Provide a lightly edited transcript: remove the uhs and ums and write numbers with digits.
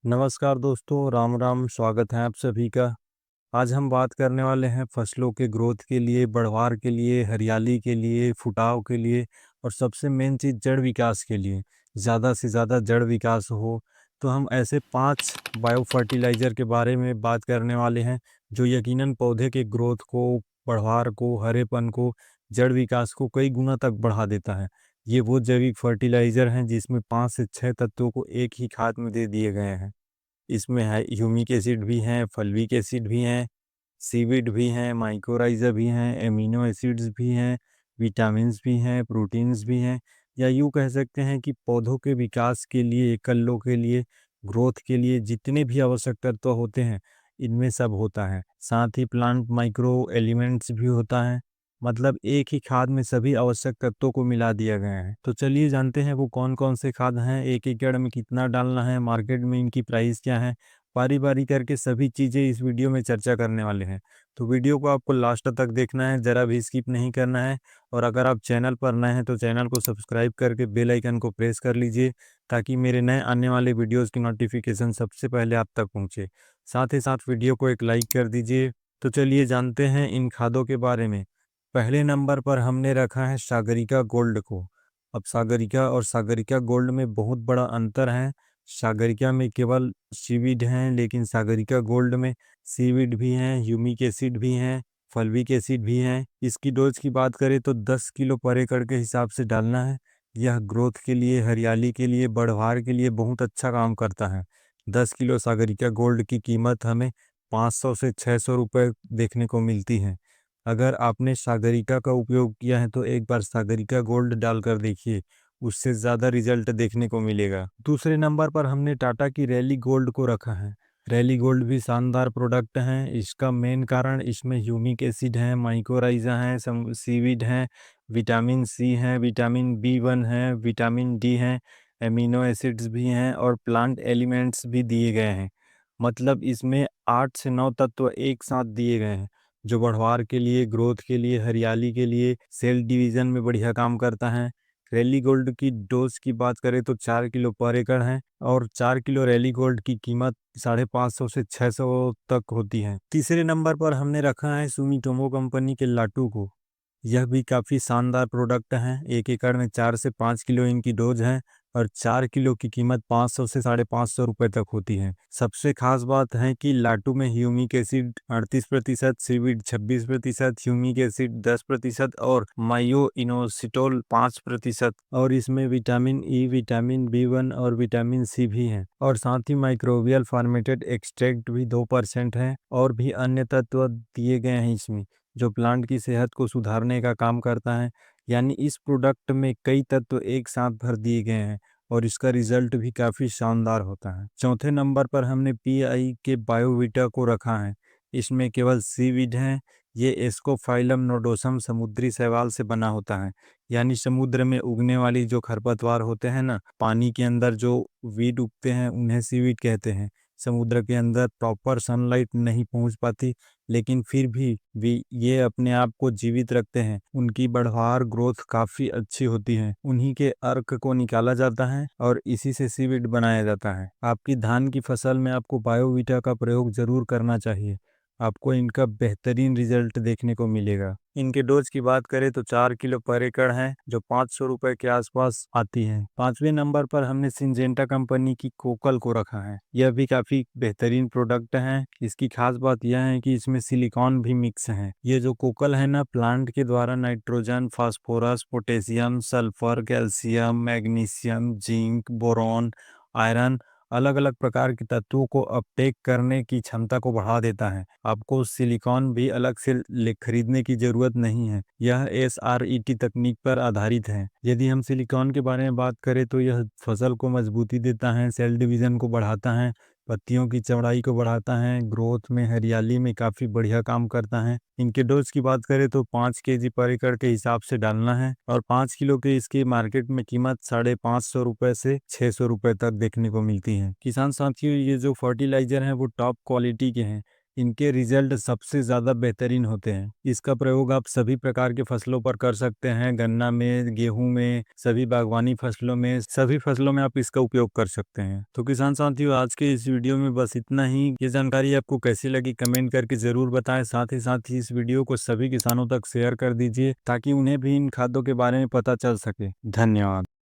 नमस्कार दोस्तों, राम राम। स्वागत है आप सभी का। आज हम बात करने वाले हैं फसलों के ग्रोथ के लिए, बढ़वार के लिए, हरियाली के लिए, फुटाव के लिए और सबसे मेन चीज़ जड़ विकास के लिए। ज़्यादा से ज़्यादा जड़ विकास हो तो हम ऐसे 5 बायो फर्टिलाइज़र के बारे में बात करने वाले हैं जो यकीनन पौधे के ग्रोथ को, बढ़वार को, हरेपन को, जड़ विकास को कई गुना तक बढ़ा देता है। ये वो जैविक फर्टिलाइज़र हैं जिसमें 5 से 6 तत्वों को एक ही खाद में दे दिए गए हैं। इसमें है ह्यूमिक एसिड भी हैं, फल्विक एसिड भी हैं, सीविड भी हैं, माइकोराइज़ा भी हैं, एमिनो एसिड्स भी हैं, विटामिन्स भी हैं, प्रोटीन्स भी हैं, या यूँ कह सकते हैं कि पौधों के विकास के लिए, कल्लों के लिए, ग्रोथ के लिए जितने भी आवश्यक तत्व होते हैं, इनमें सब होता है। साथ ही प्लांट माइक्रो एलिमेंट्स भी होता है। मतलब एक ही खाद में सभी आवश्यक तत्वों को मिला दिया गया है। तो चलिए जानते हैं वो कौन-कौन से खाद हैं, 1 एकड़ में कितना डालना है, मार्केट में इनकी प्राइस क्या है, बारी-बारी करके सभी चीज़ें इस वीडियो में चर्चा करने वाले हैं। तो वीडियो को आपको लास्ट तक देखना है, ज़रा भी स्किप नहीं करना है। और अगर आप चैनल पर नए हैं तो चैनल को सब्सक्राइब करके बेल आइकन को प्रेस कर लीजिए ताकि मेरे नए आने वाले वीडियोज़ की नोटिफिकेशन सबसे पहले आप तक पहुँचे। साथ ही साथ वीडियो को एक लाइक कर दीजिए। तो चलिए जानते हैं इन खादों के बारे में। पहले नंबर पर हमने रखा है सागरिका गोल्ड को। अब सागरिका और सागरिका गोल्ड में बहुत बड़ा अंतर है। सागरिका में केवल सीवीड हैं, लेकिन सागरिका गोल्ड में सीवीड भी हैं, ह्यूमिक एसिड भी हैं, फल्विक एसिड भी हैं। इसकी डोज की बात करें तो 10 किलो पर एकड़ के हिसाब से डालना है। यह ग्रोथ के लिए, हरियाली के लिए, बढ़वार के लिए बहुत अच्छा काम करता है। 10 किलो सागरिका गोल्ड की कीमत हमें 500 से 600 रुपये देखने को मिलती है। अगर आपने सागरिका का उपयोग किया है तो एक बार सागरिका गोल्ड डालकर देखिए, उससे ज़्यादा रिजल्ट देखने को मिलेगा। दूसरे नंबर पर हमने टाटा की रैली गोल्ड को रखा है। रैली गोल्ड भी शानदार प्रोडक्ट हैं। इसका मेन कारण इसमें ह्यूमिक एसिड है, माइकोराइज़ा है, सीविड हैं, विटामिन सी है, विटामिन B1 है, विटामिन डी है, एमिनो एसिड्स भी हैं और प्लांट एलिमेंट्स भी दिए गए हैं। मतलब इसमें 8 से 9 तत्व एक साथ दिए गए हैं जो बढ़वार के लिए, ग्रोथ के लिए, हरियाली के लिए, सेल डिवीज़न में बढ़िया काम करता है। रैली गोल्ड की डोज़ की बात करें तो 4 किलो पर एकड़ है और 4 किलो रैली गोल्ड की कीमत 550 से 600 तक होती है। तीसरे नंबर पर हमने रखा है सुमिटोमो कंपनी के लाटू को। यह भी काफ़ी शानदार प्रोडक्ट हैं। 1 एकड़ में 4 से 5 किलो इनकी डोज है और 4 किलो की कीमत 500 से 550 रुपये तक होती है। सबसे खास बात है कि लाटू में humic acid 38%, seaweed 26%, humic acid 10% और माइयो इनोसिटोल 5% और इसमें विटामिन ई, विटामिन B1 और विटामिन सी भी हैं और साथ ही माइक्रोबियल फॉर्मेटेड एक्सट्रैक्ट भी 2% है और भी अन्य तत्व दिए गए हैं इसमें जो प्लांट की सेहत को सुधारने का काम करता है। यानी इस प्रोडक्ट में कई तत्व एक साथ भर दिए गए हैं और इसका रिजल्ट भी काफ़ी शानदार होता है। चौथे नंबर पर हमने PI के बायोवीटा को रखा है। इसमें केवल सीवीड हैं। ये एस्कोफाइलम नोडोसम समुद्री शैवाल से बना होता है। यानी समुद्र में उगने वाली जो खरपतवार होते हैं ना, पानी के अंदर जो वीड उगते हैं उन्हें सीवीड कहते हैं। समुद्र के अंदर प्रॉपर सनलाइट नहीं पहुंच पाती, लेकिन फिर भी ये अपने आप को जीवित रखते हैं। उनकी बढ़वार ग्रोथ काफ़ी अच्छी होती है। उन्हीं के अर्क को निकाला जाता है और इसी से सीविड बनाया जाता है। आपकी धान की फसल में आपको बायोवीटा का प्रयोग ज़रूर करना चाहिए। आपको इनका बेहतरीन रिजल्ट देखने को मिलेगा। इनके डोज की बात करें तो 4 किलो पर एकड़ है जो 500 रुपये के आसपास आती है। 5वें नंबर पर हमने सिंजेंटा कंपनी की कोकल को रखा है। यह भी काफ़ी बेहतरीन प्रोडक्ट है। इसकी खास बात यह है कि इसमें सिलिकॉन भी मिक्स है। ये जो कोकल है ना, प्लांट के द्वारा nitrogen, phosphorus, potassium, sulphur, calcium, magnesium, zinc, boron, iron, अलग अलग प्रकार के तत्वों को अपटेक करने की क्षमता को बढ़ा देता है। आपको सिलिकॉन भी अलग से खरीदने की जरूरत नहीं है। यह SRET तकनीक पर आधारित है। यदि हम सिलिकॉन के बारे में बात करें तो यह फसल को मजबूती देता है, सेल डिवीजन को बढ़ाता है, पत्तियों की चौड़ाई को बढ़ाता है, ग्रोथ में, हरियाली में काफ़ी बढ़िया काम करता है। इनके डोज की बात करें तो 5 केजी पर एकड़ के हिसाब से डालना है और 5 किलो के इसकी मार्केट में कीमत 550 रुपये से 600 रुपये तक देखने को मिलती है। किसान साथियों, ये जो फर्टिलाइजर हैं वो टॉप क्वालिटी के हैं। इनके रिजल्ट सबसे ज़्यादा बेहतरीन होते हैं। इसका प्रयोग आप सभी प्रकार के फसलों पर कर सकते हैं, गन्ना में, गेहूँ में, सभी बागवानी फसलों में, सभी फसलों में आप इसका उपयोग कर सकते हैं। तो किसान साथियों, आज के इस वीडियो में बस इतना ही। ये जानकारी आपको कैसी लगी कमेंट करके ज़रूर बताएं। साथ ही इस वीडियो को सभी किसानों तक शेयर कर दीजिए ताकि उन्हें भी इन खादों के बारे में पता चल सके। धन्यवाद।